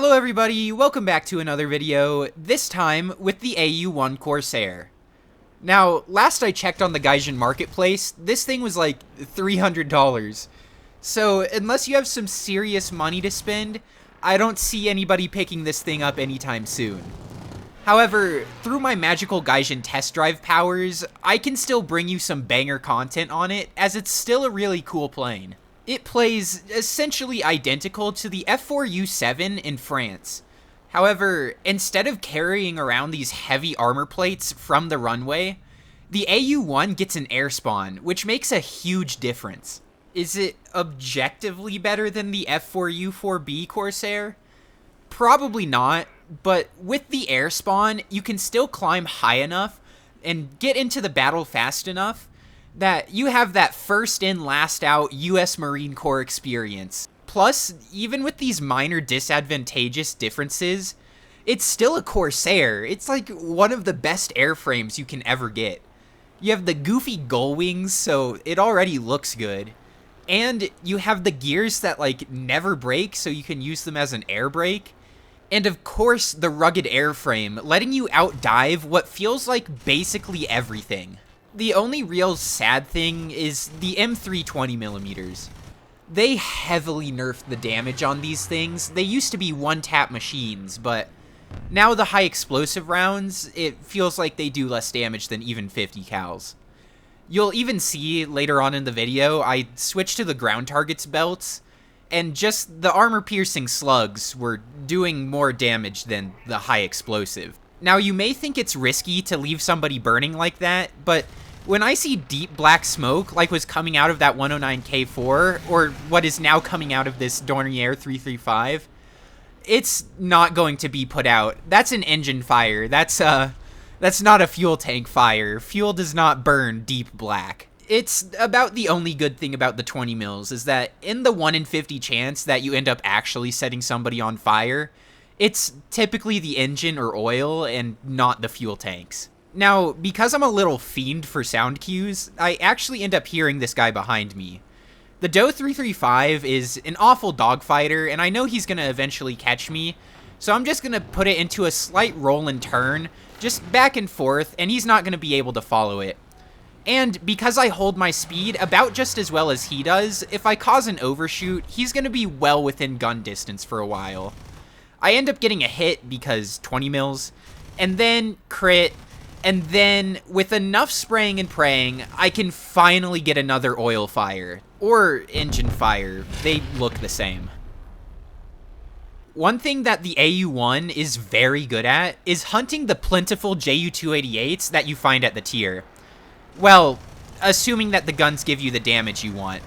Hello everybody, welcome back to another video, this time with the AU-1 Corsair. Now, last I checked on the Gaijin marketplace, this thing was like $300. So, unless you have some serious money to spend, I don't see anybody picking this thing up anytime soon. However, through my magical Gaijin test drive powers, I can still bring you some banger content on it, as it's still a really cool plane. It plays essentially identical to the F4U7 in France. However, instead of carrying around these heavy armor plates from the runway, the AU-1 gets an air spawn, which makes a huge difference. Is it objectively better than the F4U4B Corsair? Probably not, but with the air spawn, you can still climb high enough and get into the battle fast enough that you have that first in, last out US Marine Corps experience. Plus, even with these minor disadvantageous differences, it's still a Corsair. It's like one of the best airframes you can ever get. You have the goofy gull wings, so it already looks good. And you have the gears that like never break, so you can use them as an air brake. And of course, the rugged airframe, letting you outdive what feels like basically everything. The only real sad thing is the M320mm. They heavily nerfed the damage on these things. They used to be one-tap machines, but now the high explosive rounds, it feels like they do less damage than even 50 cals. You'll even see later on in the video, I switched to the ground targets belts, and just the armor-piercing slugs were doing more damage than the high explosive. Now, you may think it's risky to leave somebody burning like that, but when I see deep black smoke like was coming out of that 109K4, or what is now coming out of this Dornier 335, it's not going to be put out. That's an engine fire. That's not a fuel tank fire. Fuel does not burn deep black. It's about the only good thing about the 20 mils is that in the 1 in 50 chance that you end up actually setting somebody on fire, it's typically the engine or oil and not the fuel tanks. Now, because I'm a little fiend for sound cues, I actually end up hearing this guy behind me. The Do 335 is an awful dogfighter, and I know he's going to eventually catch me, so I'm just going to put it into a slight roll and turn, just back and forth, and he's not going to be able to follow it. And because I hold my speed about just as well as he does, if I cause an overshoot, he's going to be well within gun distance for a while. I end up getting a hit because 20 mils, and then crit, and then with enough spraying and praying, I can finally get another oil fire, or engine fire. They look the same. One thing that the AU-1 is very good at is hunting the plentiful JU-288s that you find at the tier. Well, assuming that the guns give you the damage you want.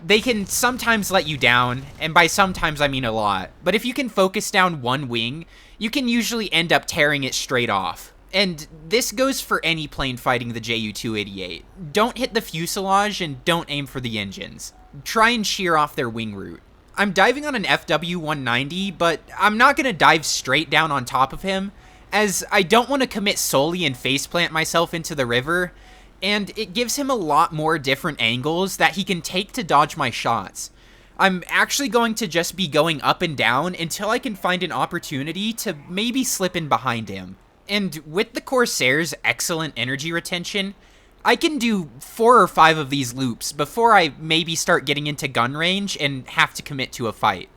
They can sometimes let you down, and by sometimes I mean a lot, but if you can focus down one wing, you can usually end up tearing it straight off. And this goes for any plane fighting the JU-288. Don't hit the fuselage and don't aim for the engines. Try and shear off their wing root. I'm diving on an FW-190, but I'm not going to dive straight down on top of him, as I don't want to commit solely and faceplant myself into the river, and it gives him a lot more different angles that he can take to dodge my shots. I'm actually going to just be going up and down until I can find an opportunity to maybe slip in behind him. And with the Corsair's excellent energy retention, I can do 4 or 5 of these loops before I maybe start getting into gun range and have to commit to a fight.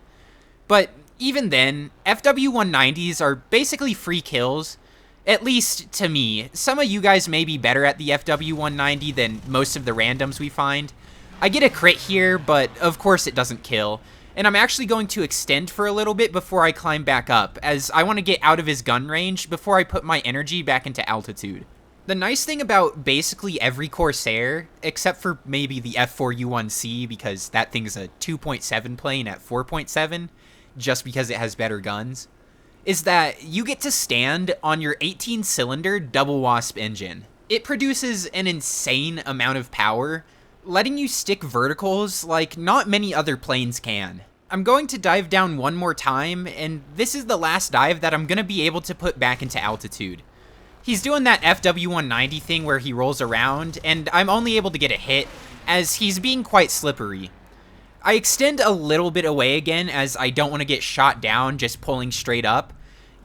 But even then, FW-190s are basically free kills. At least to me. Some of you guys may be better at the FW-190 than most of the randoms we find. I get a crit here, but of course it doesn't kill. And I'm actually going to extend for a little bit before I climb back up, as I want to get out of his gun range before I put my energy back into altitude. The nice thing about basically every Corsair, except for maybe the F4U1C, because that thing's a 2.7 plane at 4.7, just because it has better guns, is that you get to stand on your 18-cylinder double wasp engine. It produces an insane amount of power, letting you stick verticals like not many other planes can. I'm going to dive down one more time, and this is the last dive that I'm going to be able to put back into altitude. He's doing that FW-190 thing where he rolls around, and I'm only able to get a hit, as he's being quite slippery. I extend a little bit away again as I don't want to get shot down just pulling straight up,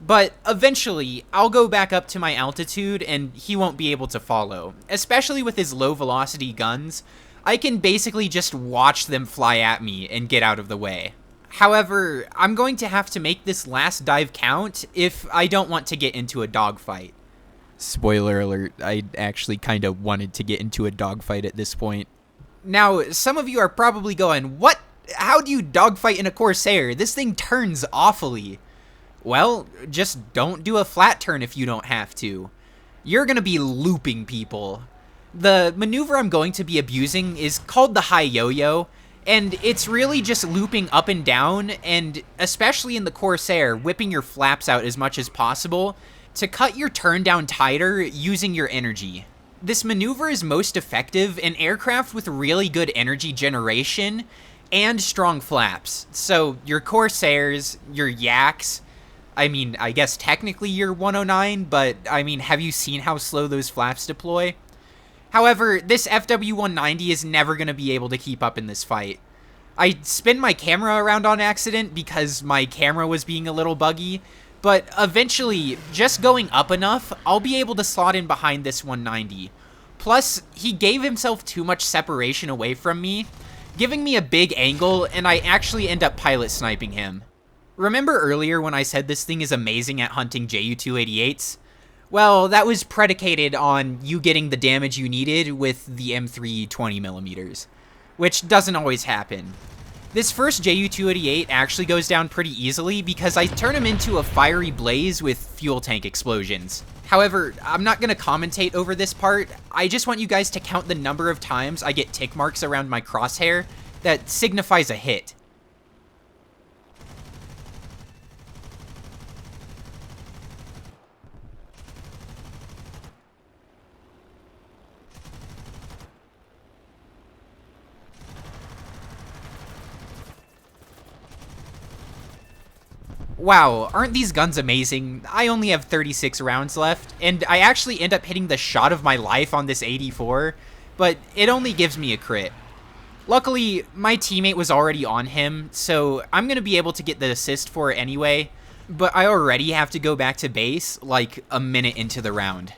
but eventually I'll go back up to my altitude and he won't be able to follow. Especially with his low velocity guns, I can basically just watch them fly at me and get out of the way. However, I'm going to have to make this last dive count if I don't want to get into a dogfight. Spoiler alert, I actually kind of wanted to get into a dogfight at this point. Now, some of you are probably going, what? How do you dogfight in a Corsair? This thing turns awfully. Well, just don't do a flat turn if you don't have to. You're going to be looping people. The maneuver I'm going to be abusing is called the high yo-yo, and it's really just looping up and down, and especially in the Corsair, whipping your flaps out as much as possible to cut your turn down tighter using your energy. This maneuver is most effective in aircraft with really good energy generation and strong flaps. So your Corsairs, your Yaks, I mean, I guess technically you're 109, but I mean, have you seen how slow those flaps deploy? However, this FW-190 is never going to be able to keep up in this fight. I spin my camera around on accident because my camera was being a little buggy, but eventually, just going up enough, I'll be able to slot in behind this 190. Plus, he gave himself too much separation away from me, giving me a big angle, and I actually end up pilot sniping him. Remember earlier when I said this thing is amazing at hunting JU-288s? Well, that was predicated on you getting the damage you needed with the M3 20mm, which doesn't always happen. This first JU-288 actually goes down pretty easily because I turn him into a fiery blaze with fuel tank explosions. However, I'm not going to commentate over this part. I just want you guys to count the number of times I get tick marks around my crosshair that signifies a hit. Wow, aren't these guns amazing? I only have 36 rounds left, and I actually end up hitting the shot of my life on this 84, but it only gives me a crit. Luckily, my teammate was already on him, so I'm going to be able to get the assist for it anyway, but I already have to go back to base like a minute into the round.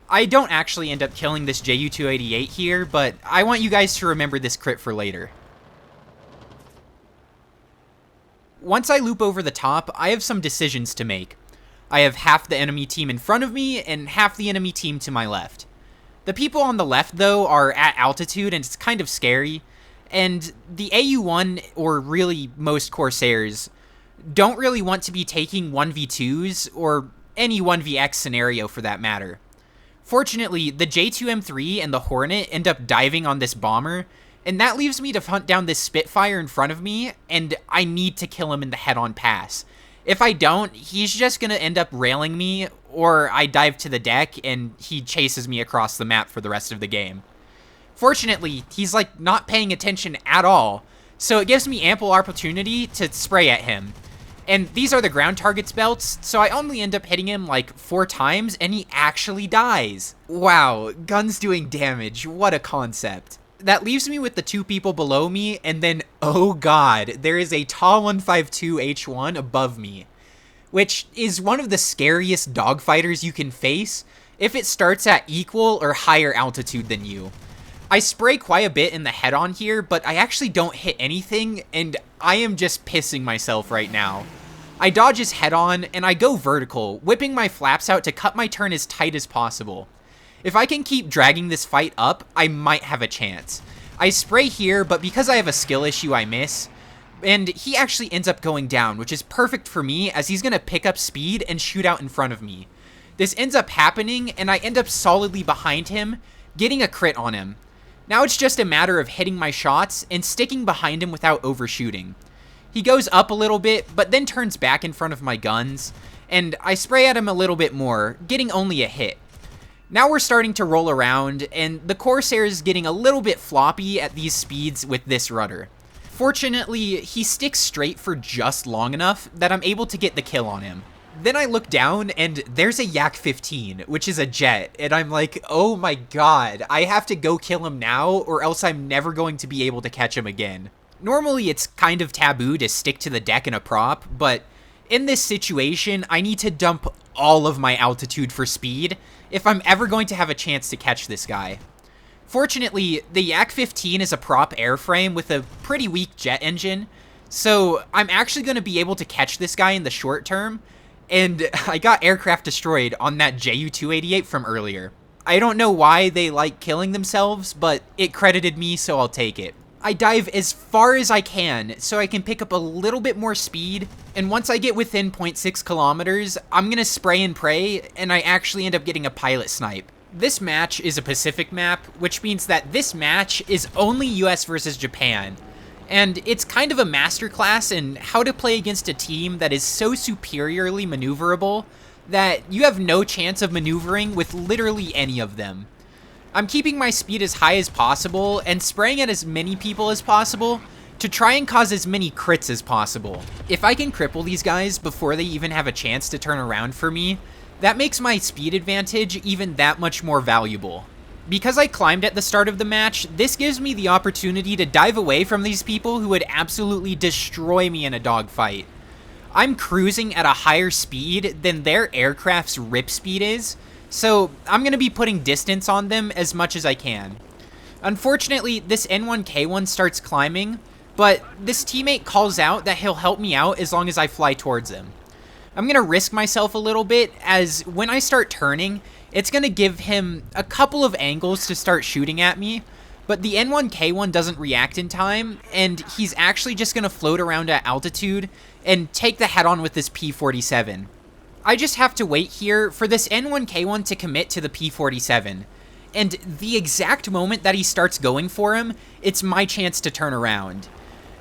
I don't actually end up killing this JU-288 here, but I want you guys to remember this crit for later. Once I loop over the top, I have some decisions to make. I have half the enemy team in front of me and half the enemy team to my left. The people on the left, though, are at altitude and it's kind of scary, and the AU-1, or really most Corsairs, don't really want to be taking 1v2s or any 1vx scenario for that matter. Fortunately, the J2M3 and the Hornet end up diving on this bomber, and that leaves me to hunt down this Spitfire in front of me, and I need to kill him in the head-on pass. If I don't, he's just going to end up railing me, or I dive to the deck, and he chases me across the map for the rest of the game. Fortunately, he's like not paying attention at all, so it gives me ample opportunity to spray at him. And these are the ground targets belts, so I only end up hitting him like 4 times, and he actually dies. Wow, guns doing damage, what a concept. That leaves me with the 2 people below me, and then, oh god, there is a tall 152 H1 above me, which is one of the scariest dogfighters you can face if it starts at equal or higher altitude than you. I spray quite a bit in the head-on here, but I actually don't hit anything, and I am just pissing myself right now. I dodge his head-on, and I go vertical, whipping my flaps out to cut my turn as tight as possible. If I can keep dragging this fight up, I might have a chance. I spray here, but because I have a skill issue, I miss. And he actually ends up going down, which is perfect for me, as he's going to pick up speed and shoot out in front of me. This ends up happening, and I end up solidly behind him, getting a crit on him. Now it's just a matter of hitting my shots and sticking behind him without overshooting. He goes up a little bit, but then turns back in front of my guns, and I spray at him a little bit more, getting only a hit. Now we're starting to roll around, and the Corsair is getting a little bit floppy at these speeds with this rudder. Fortunately, he sticks straight for just long enough that I'm able to get the kill on him. Then I look down, and there's a Yak-15, which is a jet, and I'm like, oh my god, I have to go kill him now, or else I'm never going to be able to catch him again. Normally it's kind of taboo to stick to the deck in a prop, but in this situation, I need to dump all of my altitude for speed if I'm ever going to have a chance to catch this guy. Fortunately, the Yak-15 is a prop airframe with a pretty weak jet engine, so I'm actually going to be able to catch this guy in the short term, and I got aircraft destroyed on that Ju-288 from earlier. I don't know why they like killing themselves, but it credited me, so I'll take it. I dive as far as I can so I can pick up a little bit more speed, and once I get within 0.6 kilometers, I'm gonna spray and pray, and I actually end up getting a pilot snipe. This match is a Pacific map, which means that this match is only US versus Japan, and it's kind of a masterclass in how to play against a team that is so superiorly maneuverable that you have no chance of maneuvering with literally any of them. I'm keeping my speed as high as possible and spraying at as many people as possible to try and cause as many crits as possible. If I can cripple these guys before they even have a chance to turn around for me, that makes my speed advantage even that much more valuable. Because I climbed at the start of the match, this gives me the opportunity to dive away from these people who would absolutely destroy me in a dogfight. I'm cruising at a higher speed than their aircraft's rip speed is, so I'm going to be putting distance on them as much as I can. Unfortunately, this N1K1 starts climbing, but this teammate calls out that he'll help me out as long as I fly towards him. I'm going to risk myself a little bit, as when I start turning, it's going to give him a couple of angles to start shooting at me, but the N1K1 doesn't react in time, and he's actually just going to float around at altitude and take the head-on with this P-47. I just have to wait here for this N1K1 to commit to the P-47, and the exact moment that he starts going for him, it's my chance to turn around.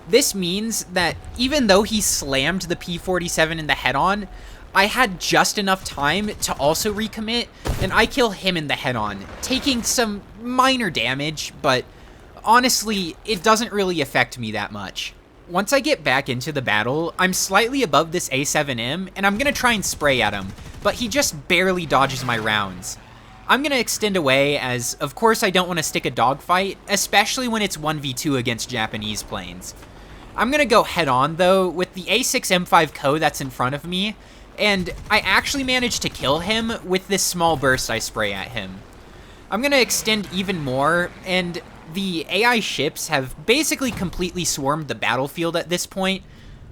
This means that even though he slammed the P-47 in the head-on, I had just enough time to also recommit, and I kill him in the head-on, taking some minor damage, but honestly, it doesn't really affect me that much. Once I get back into the battle, I'm slightly above this A7M, and I'm going to try and spray at him, but he just barely dodges my rounds. I'm going to extend away, as of course I don't want to stick a dogfight, especially when it's 1v2 against Japanese planes. I'm going to go head-on, though, with the A6M5 Co that's in front of me, and I actually managed to kill him with this small burst I spray at him. I'm going to extend even more, and the AI ships have basically completely swarmed the battlefield at this point,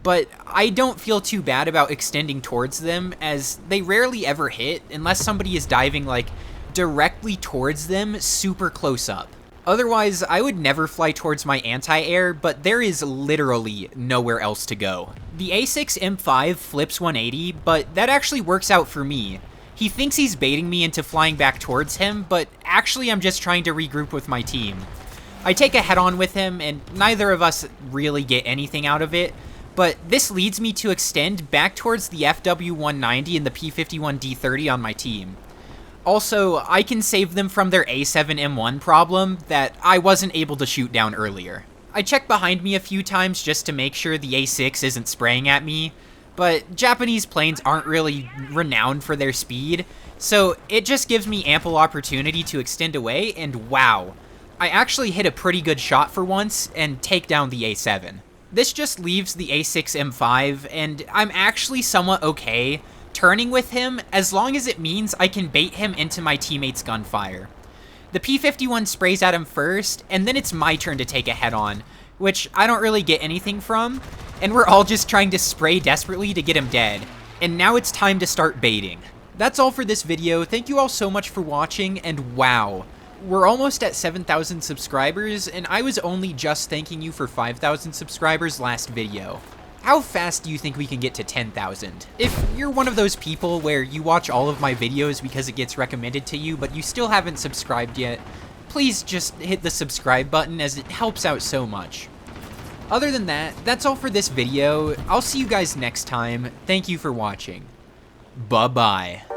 but I don't feel too bad about extending towards them, as they rarely ever hit unless somebody is diving like directly towards them super close up. Otherwise, I would never fly towards my anti-air, but there is literally nowhere else to go. The A6M5 flips 180, but that actually works out for me. He thinks he's baiting me into flying back towards him, but actually I'm just trying to regroup with my team. I take a head-on with him, and neither of us really get anything out of it, but this leads me to extend back towards the FW-190 and the P-51D-30 on my team. Also, I can save them from their A7M1 problem that I wasn't able to shoot down earlier. I check behind me a few times just to make sure the A6 isn't spraying at me, but Japanese planes aren't really renowned for their speed, so it just gives me ample opportunity to extend away, and wow, I actually hit a pretty good shot for once and take down the A7. This just leaves the A6M5, and I'm actually somewhat okay turning with him as long as it means I can bait him into my teammate's gunfire. The P-51 sprays at him first, and then it's my turn to take a head-on, which I don't really get anything from, and we're all just trying to spray desperately to get him dead. And now it's time to start baiting. That's all for this video. Thank you all so much for watching, and wow, we're almost at 7,000 subscribers, and I was only just thanking you for 5,000 subscribers last video. How fast do you think we can get to 10,000? If you're one of those people where you watch all of my videos because it gets recommended to you, but you still haven't subscribed yet, please just hit the subscribe button, as it helps out so much. Other than that, that's all for this video. I'll see you guys next time. Thank you for watching. Bye-bye.